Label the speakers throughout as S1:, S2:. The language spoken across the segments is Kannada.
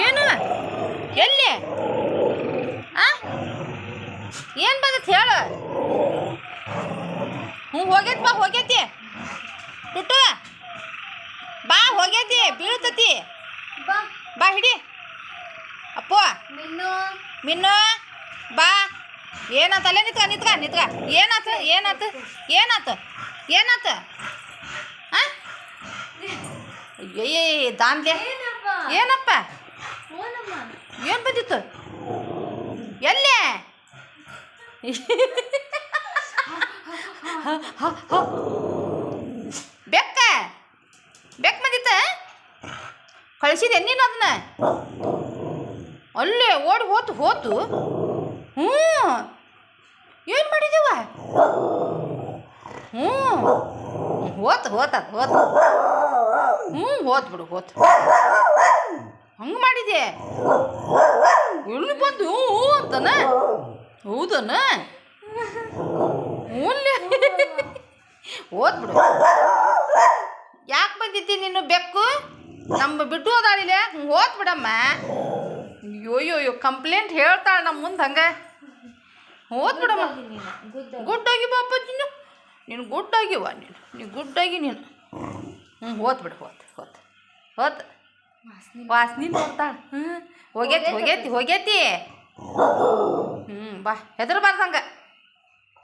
S1: ಏನು ಎಲ್ಲಿ ಆ ಏನು ಬಂದೈತಿ ಹೇಳು. ಹ್ಞೂ ಹೋಗೈತಿ ಬಾ ಹೋಗೈತಿ ಟುಟ್ಟು ಬಾ ಹೋಗೈತಿ ಬೀಳ್ತತಿ ಬಾ ಹಿಡಿ ಅಪ್ಪು ಮಿನ್ನು ಬಾ ಏನಾತ ಅಲ್ಲೇ ನಿತ್ಕ ಏನಾತು ಏನಾತು ಏನಾತು ಏನಾತು ಹಾಂ ಅಯ್ಯೇ ದಾನ್ಲೆ ಏನಪ್ಪ ಏನು ಬಂದಿತ್ತು ಎಲ್ಲೇ ಬೆಕ್ಕ ಬೆಕ್ಕ ಬಂದಿತ್ತ ಕಳಿಸಿದೆ ನೀನು ಅದನ್ನ ಅಲ್ಲೇ ಓಡಿ ಹೋತು ಹ್ಞೂ ಏನು ಮಾಡಿದೀವ ಹ್ಞೂ ಹೋತು ಹ್ಞೂ ಹೋತು ಹಂಗೆ ಮಾಡಿದೆ ಎಲ್ಲಿ ಬಂದು ಹ್ಞೂ ಅಂತಾನ ಹೌದನ ಹ್ಞೂಲ್ಲೇ ಓದ್ಬಿಡು ಯಾಕೆ ಬಂದಿದ್ದಿ ನೀನು ಬೆಕ್ಕು ನಮ್ಮ ಬಿಟ್ಟು ಹೋದಾಳಿಲ್ಲ ಓದ್ಬಿಡಮ್ಮ ಅಯ್ಯೋ ಕಂಪ್ಲೇಂಟ್ ಹೇಳ್ತಾಳೆ ನಮ್ಮ ಮುಂದೆ ಹಂಗೆ ಓದ್ಬಿಡಮ್ಮ ಗುಡ್ಡಾಗಿ ಬಾಪ ನೀನು ಗುಡ್ಡಾಗಿವ ನೀನು ಗುಡ್ಡಾಗಿ ನೀನು ಹ್ಞೂ ಓದ್ಬಿಡು ಹೋತ್ ವಾಸನೆ ನೋಡ್ತಾಳೆ ಹೋಗೈತಿ ಹ್ಞೂ ಬಾ ಹೆದರ್ಬಾರ್ದಂಗೆ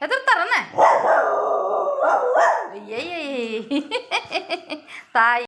S1: ಹೆದರ್ತಾರನ ಅಯ್ಯಯ್ಯ ತಾಯಿ